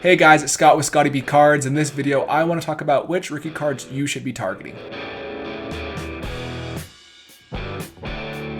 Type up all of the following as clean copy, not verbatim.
Hey guys, it's Scott with Scotty B Cards. In this video, I want to talk about which rookie cards you should be targeting.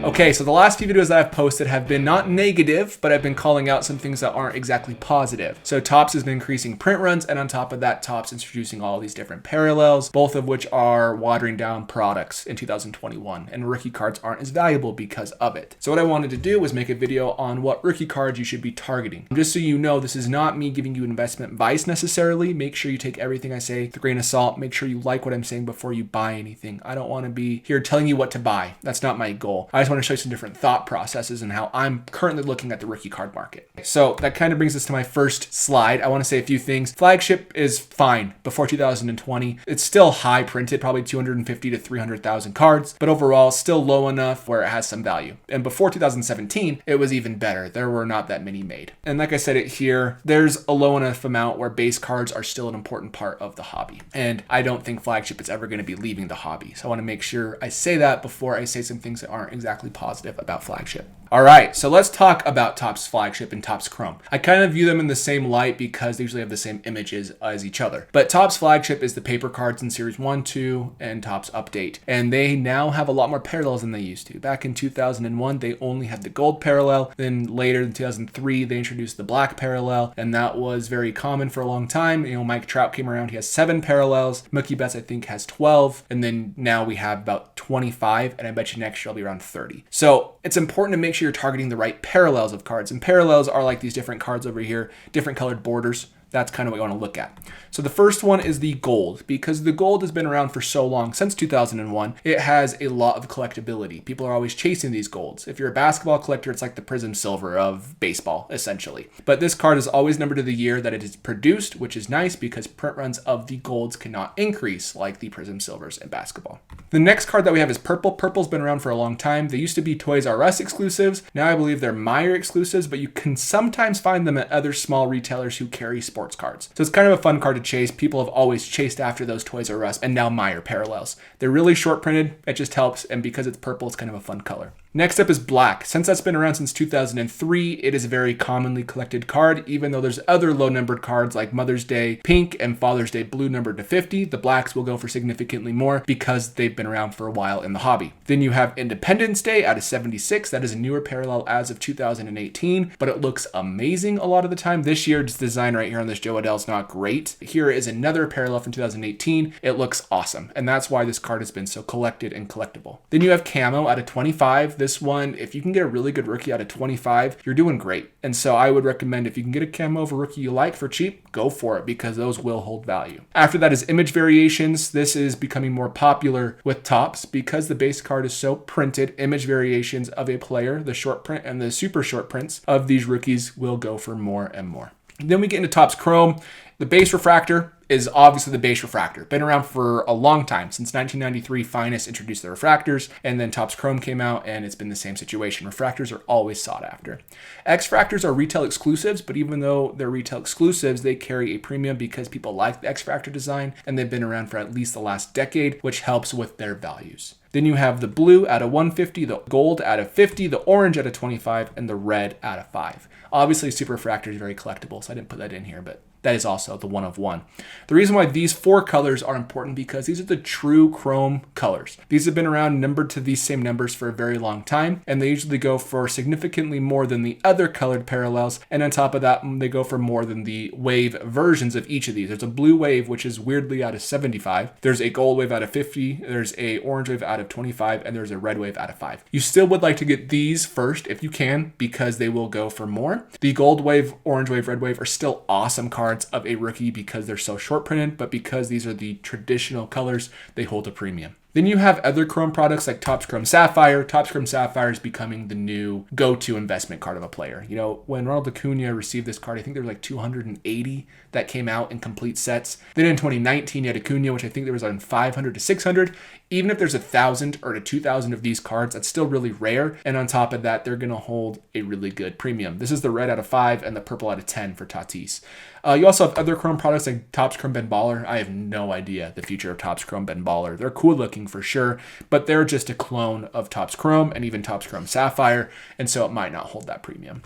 Okay, so the last few videos that I've posted have been not negative, but I've been calling out some things that aren't exactly positive. So Topps has been increasing print runs, and on top of that, Topps introducing all these different parallels, both of which are watering down products in 2021, and rookie cards aren't as valuable because of it. So what I wanted to do was make a video on what rookie cards you should be targeting. Just so you know, this is not me giving you investment advice necessarily. Make sure you take everything I say with a grain of salt. Make sure you like what I'm saying before you buy anything. I don't want to be here telling you what to buy. That's not my goal. I just want to show you some different thought processes and how I'm currently looking at the rookie card market. So that kind of brings us to my first slide. I want to say a few things. Flagship is fine before 2020. It's still high printed, probably 250 to 300,000 cards, but overall still low enough where it has some value. And before 2017, it was even better. There were not that many made. And like I said it here, there's a low enough amount where base cards are still an important part of the hobby. And I don't think Flagship is ever going to be leaving the hobby. So I want to make sure I say that before I say some things that aren't exactly positive about Flagship. All right, so let's talk about Topps Flagship and Topps Chrome. I kind of view them in the same light because they usually have the same images as each other. But Topps Flagship is the paper cards in Series 1, 2, and Topps Update. And they now have a lot more parallels than they used to. Back in 2001, they only had the gold parallel. Then later in 2003, they introduced the black parallel. And that was very common for a long time. You know, Mike Trout came around, he has 7 parallels. Mookie Betts, I think, has 12. And then now we have about 25. And I bet you next year will be around 30. So it's important to make sure you're targeting the right parallels of cards. And parallels are like these different cards over here, different colored borders. That's kind of what you want to look at. So the first one is the gold, because the gold has been around for so long, since 2001. It has a lot of collectability. People are always chasing these golds. If you're a basketball collector, it's like the Prism Silver of baseball, essentially. But this card is always numbered to the year that it is produced, which is nice because print runs of the golds cannot increase like the Prism Silvers in basketball. The next card that we have is purple. Purple's been around for a long time. They used to be Toys R Us exclusives. Now I believe they're Meijer exclusives, but you can sometimes find them at other small retailers who carry sports cards. So it's kind of a fun card to chase. People have always chased after those Toys R Us and now Meijer parallels. They're really short printed. It just helps. And because it's purple, it's kind of a fun color. Next up is black. Since that's been around since 2003, it is a very commonly collected card, even though there's other low numbered cards like Mother's Day Pink and Father's Day Blue numbered to 50. The blacks will go for significantly more because they've been around for a while in the hobby. Then you have Independence Day out of 76. That is a newer parallel as of 2018, but it looks amazing a lot of the time. This year's design right here on this Joe Adele is not great. Here is another parallel from 2018. It looks awesome, and that's why this card has been so collected and collectible. Then you have Camo out of 25. This one, if you can get a really good rookie out of 25, you're doing great. And so I would recommend if you can get a camo of a rookie you like for cheap, go for it because those will hold value. After that is image variations. This is becoming more popular with Topps because the base card is so printed. Image variations of a player, the short print and the super short prints of these rookies will go for more and more. Then we get into Topps Chrome. The base refractor is obviously the base refractor. Been around for a long time. Since 1993, Finest introduced the refractors, and then Topps Chrome came out, and it's been the same situation. Refractors are always sought after. X-Fractors are retail exclusives, but even though they're retail exclusives, they carry a premium because people like the X-Fractor design, and they've been around for at least the last decade, which helps with their values. Then you have the blue out of 150, the gold out of 50, the orange out of 25, and the red out of 5. Obviously, Super Refractor is very collectible, so I didn't put that in here, but that is also the 1 of 1. The reason why these 4 colors are important because these are the true chrome colors. These have been around numbered to these same numbers for a very long time, and they usually go for significantly more than the other colored parallels. And on top of that, they go for more than the wave versions of each of these. There's a blue wave, which is weirdly out of 75. There's a gold wave out of 50. There's a orange wave out of 25, and there's a red wave out of 5. You still would like to get these first if you can because they will go for more. The gold wave, orange wave, red wave are still awesome cards of a rookie because they're so short printed, but because these are the traditional colors, they hold a premium. Then you have other Chrome products like Topps Chrome Sapphire. Topps Chrome Sapphire is becoming the new go-to investment card of a player. You know, when Ronald Acuna received this card, I think there were like 280 that came out in complete sets. Then in 2019, you had Acuna, which I think there was on 500 to 600. Even if there's 1,000 or 2,000 of these cards, that's still really rare. And on top of that, they're going to hold a really good premium. This is the red out of 5 and the purple out of 10 for Tatis. You also have other Chrome products like Topps Chrome Ben Baller. I have no idea the future of Topps Chrome Ben Baller. They're cool looking for sure, but they're just a clone of Topps Chrome and even Topps Chrome Sapphire, and so it might not hold that premium.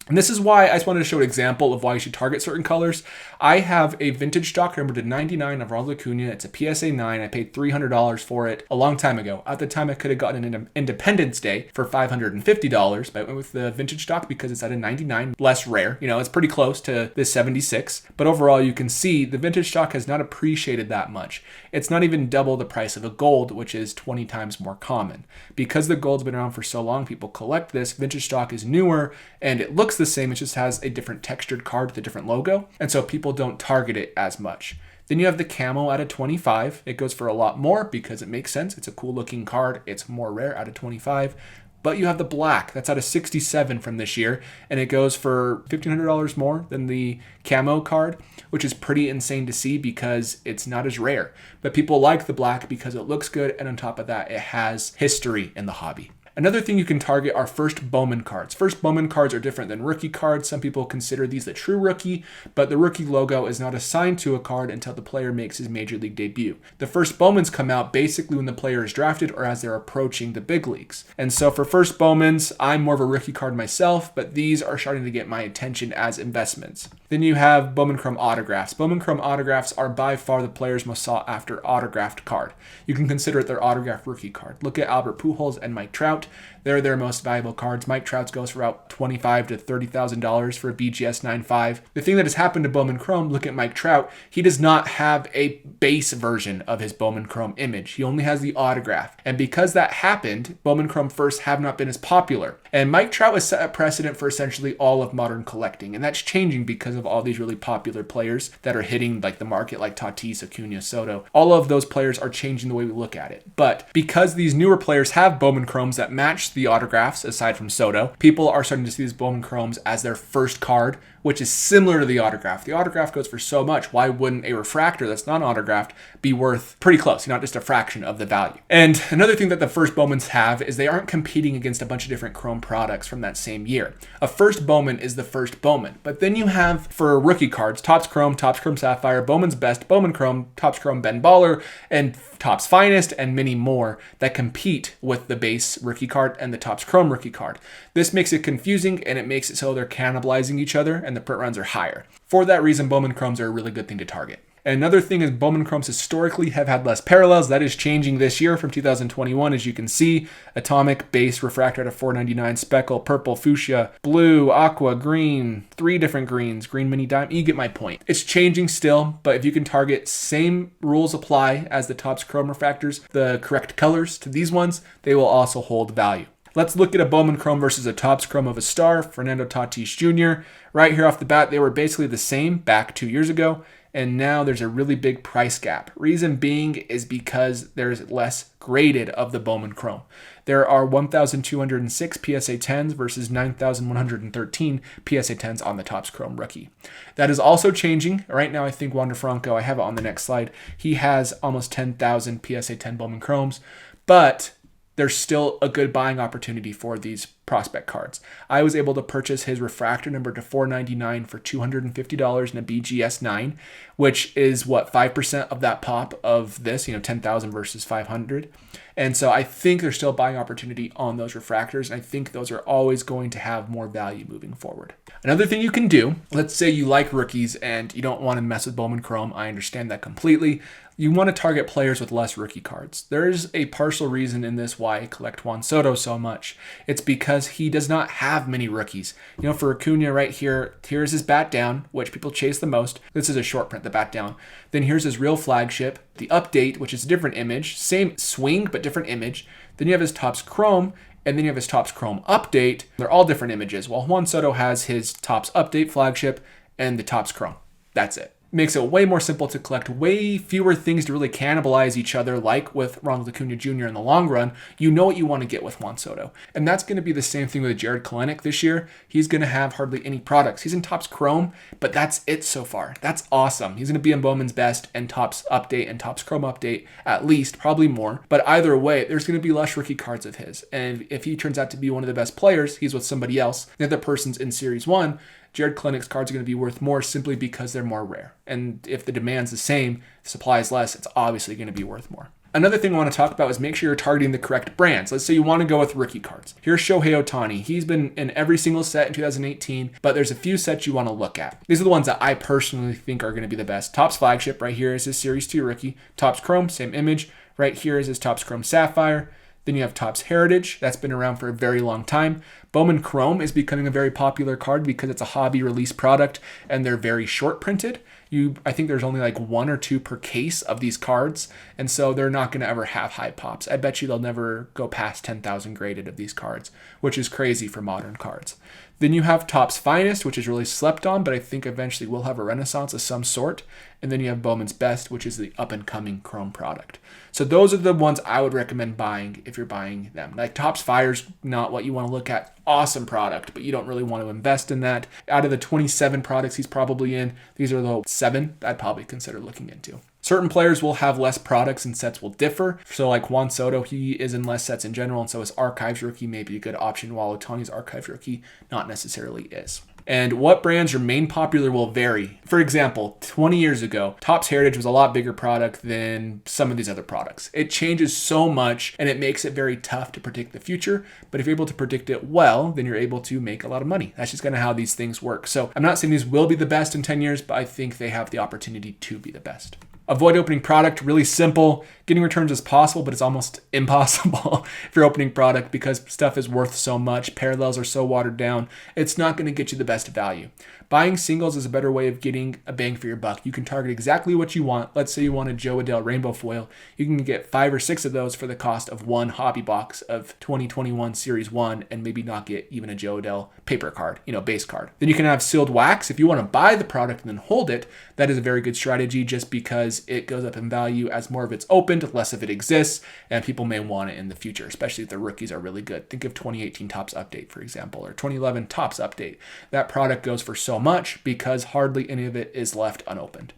And this is why I just wanted to show an example of why you should target certain colors. I have a vintage stock number to 99 of Ronald Acuna. It's a PSA 9. I paid $300 for it a long time ago. At the time, I could have gotten an Independence Day for $550, but I went with the vintage stock because it's at a 99, less rare. You know, it's pretty close to this 76. But overall, you can see the vintage stock has not appreciated that much. It's not even double the price of a gold, which is 20 times more common. Because the gold's been around for so long, people collect this. Vintage stock is newer, and it looks the same. It just has a different textured card with a different logo, and so people don't target it as much. Then you have the camo at a 25. It goes for a lot more because it makes sense. It's a cool looking card. It's more rare at a 25. But you have the black. That's at a 67 from this year, and it goes for $1,500 more than the camo card, which is pretty insane to see because it's not as rare. But people like the black because it looks good, and on top of that, it has history in the hobby. Another thing you can target are first Bowman cards. First Bowman cards are different than rookie cards. Some people consider these the true rookie, but the rookie logo is not assigned to a card until the player makes his major league debut. The first Bowmans come out basically when the player is drafted or as they're approaching the big leagues. And so for first Bowmans, I'm more of a rookie card myself, but these are starting to get my attention as investments. Then you have Bowman Chrome autographs. Bowman Chrome autographs are by far the player's most sought after autographed card. You can consider it their autographed rookie card. Look at Albert Pujols and Mike Trout. They're their most valuable cards. Mike Trout's goes for about $25,000 to $30,000 for a BGS 9.5. The thing that has happened to Bowman Chrome, look at Mike Trout, he does not have a base version of his Bowman Chrome image. He only has the autograph. And because that happened, Bowman Chrome first have not been as popular. And Mike Trout has set a precedent for essentially all of modern collecting. And that's changing because of all these really popular players that are hitting like the market, like Tatis, Acuna, Soto. All of those players are changing the way we look at it. But because these newer players have Bowman Chromes that match the autographs, aside from Soto, people are starting to see these Bowman Chromes as their first card, which is similar to the autograph. The autograph goes for so much. Why wouldn't a refractor that's not autographed be worth pretty close, not just a fraction of the value? And another thing that the first Bowmans have is they aren't competing against a bunch of different Chrome products from that same year. A first Bowman is the first Bowman. But then you have, for rookie cards, Topps Chrome Sapphire, Bowman's Best, Bowman Chrome, Topps Chrome Ben Baller, and Topps Finest, and many more that compete with the base rookie card and the Topps Chrome rookie card. This makes it confusing, and it makes it so they're cannibalizing each other, and the print runs are higher. For that reason, Bowman Chromes are a really good thing to target. And another thing is Bowman Chromes historically have had less parallels. That is changing this year from 2021. As you can see, atomic, base, refractor at a 499, speckle, purple, fuchsia, blue, aqua, green, 3 different greens, green mini dime. You get my point. It's changing still, but if you can target same rules apply as the Topps Chrome refractors, the correct colors to these ones, they will also hold value. Let's look at a Bowman Chrome versus a Topps Chrome of a star, Fernando Tatis Jr. Right here off the bat, they were basically the same back 2 years ago, and now there's a really big price gap. Reason being is because there's less graded of the Bowman Chrome. There are 1,206 PSA 10s versus 9,113 PSA 10s on the Topps Chrome rookie. That is also changing. Right now, I think Wander Franco, I have it on the next slide, he has almost 10,000 PSA 10 Bowman Chromes, but there's still a good buying opportunity for these prospect cards. I was able to purchase his refractor number to $499 for $250 in a BGS 9, which is what, 5% of that pop of this, 10,000 versus 500. And so I think there's still buying opportunity on those refractors, and I think those are always going to have more value moving forward. Another thing you can do, let's say you like rookies and you don't want to mess with Bowman Chrome. I understand that completely. You want to target players with less rookie cards. There's a partial reason in this why I collect Juan Soto so much. It's because he does not have many rookies. For Acuna right here, here's his bat down, which people chase the most. This is a short print, the bat down. Then here's his real flagship, the update, which is a different image, same swing, but different image. Then you have his Topps Chrome, and then you have his Topps Chrome update. They're all different images, while Juan Soto has his Topps update flagship and the Topps Chrome. That's it. Makes it way more simple to collect, way fewer things to really cannibalize each other, like with Ronald Acuna Jr. in the long run. You know what you want to get with Juan Soto. And that's going to be the same thing with Jarred Kelenic this year. He's going to have hardly any products. He's in Topps Chrome, but that's it so far. That's awesome. He's going to be in Bowman's Best and Topps Update and Topps Chrome Update, at least, probably more. But either way, there's going to be less rookie cards of his. And if he turns out to be one of the best players, he's with somebody else. The other person's in Series 1. Jarred Kelenic's cards are going to be worth more simply because they're more rare. And if the demand's the same, the supply is less, it's obviously going to be worth more. Another thing I want to talk about is make sure you're targeting the correct brands. Let's say you want to go with rookie cards. Here's Shohei Ohtani. He's been in every single set in 2018, but there's a few sets you want to look at. These are the ones that I personally think are going to be the best. Topps Flagship right here is his Series 2 rookie. Topps Chrome, same image. Right here is his Topps Chrome Sapphire. Then you have Topps Heritage. That's been around for a very long time. Bowman Chrome is becoming a very popular card because it's a hobby release product and they're very short printed. I think there's only like 1 or 2 per case of these cards, and so they're not going to ever have high pops. I bet you they'll never go past 10,000 graded of these cards, which is crazy for modern cards. Then you have Topps Finest, which is really slept on, but I think eventually will have a renaissance of some sort. And then you have Bowman's Best, which is the up-and-coming Chrome product. So those are the ones I would recommend buying if you're buying them. Like Topps Fire's not what you want to look at. Awesome product, but you don't really want to invest in that. Out of the 27 products he's probably in, these are the 7 I'd probably consider looking into. Certain players will have less products and sets will differ. So like Juan Soto, he is in less sets in general, and so his Archives rookie may be a good option, while Ohtani's Archives rookie not necessarily is. And what brands remain popular will vary. For example, 20 years ago, Topps Heritage was a lot bigger product than some of these other products. It changes so much and it makes it very tough to predict the future. But if you're able to predict it well, then you're able to make a lot of money. That's just kind of how these things work. So I'm not saying these will be the best in 10 years, but I think they have the opportunity to be the best. Avoid opening product, really simple. Getting returns is possible, but it's almost impossible if you're opening product because stuff is worth so much. Parallels are so watered down. It's not going to get you the best value. Buying singles is a better way of getting a bang for your buck. You can target exactly what you want. Let's say you want a Joe Adell rainbow foil. You can get 5 or 6 of those for the cost of one hobby box of 2021 Series 1 and maybe not get even a Joe Adell paper card, base card. Then you can have sealed wax. If you want to buy the product and then hold it, that is a very good strategy just because it goes up in value as more of it's opened, less of it exists, and people may want it in the future, especially if the rookies are really good. Think of 2018 Topps Update, for example, or 2011 Topps Update. That product goes for so much because hardly any of it is left unopened.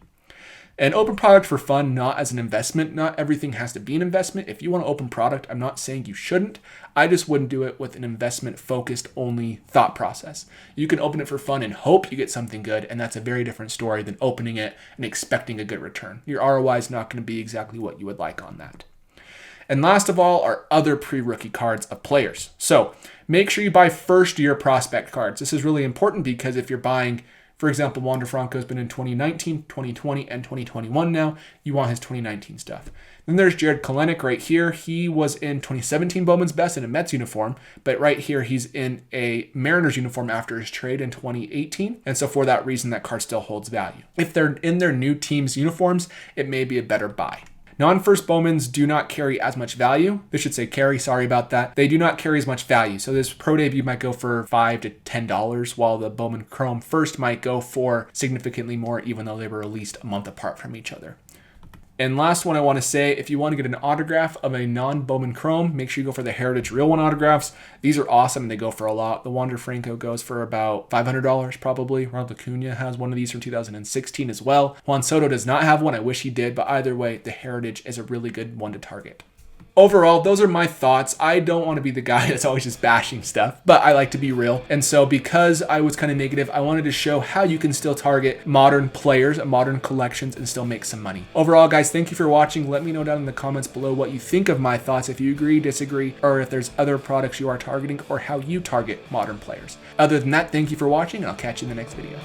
An open product for fun, not as an investment. Not everything has to be an investment. If you want to open product, I'm not saying you shouldn't. I just wouldn't do it with an investment-focused only thought process. You can open it for fun and hope you get something good, and that's a very different story than opening it and expecting a good return. Your ROI is not going to be exactly what you would like on that. And last of all are other pre-rookie cards of players. So make sure you buy first-year prospect cards. This is really important because if you're buying, for example, Wander Franco's been in 2019, 2020, and 2021 now. You want his 2019 stuff. Then there's Jared Kelenic right here. He was in 2017 Bowman's Best in a Mets uniform, but right here he's in a Mariners uniform after his trade in 2018. And so for that reason, that card still holds value. If they're in their new team's uniforms, it may be a better buy. Non-first Bowmans do not carry as much value. This should say carry, sorry about that. They do not carry as much value. So this Pro Debut might go for $5 to $10, while the Bowman Chrome First might go for significantly more, even though they were released a month apart from each other. And last one I want to say, if you want to get an autograph of a non-Bowman Chrome, make sure you go for the Heritage Real One autographs. These are awesome and they go for a lot. The Wander Franco goes for about $500 probably. Ronald Acuna has one of these from 2016 as well. Juan Soto does not have one. I wish he did, but either way, the Heritage is a really good one to target. Overall, those are my thoughts. I don't want to be the guy that's always just bashing stuff, but I like to be real. And so because I was kind of negative, I wanted to show how you can still target modern players, modern collections, and still make some money. Overall, guys, thank you for watching. Let me know down in the comments below what you think of my thoughts, if you agree, disagree, or if there's other products you are targeting, or how you target modern players. Other than that, thank you for watching, and I'll catch you in the next video.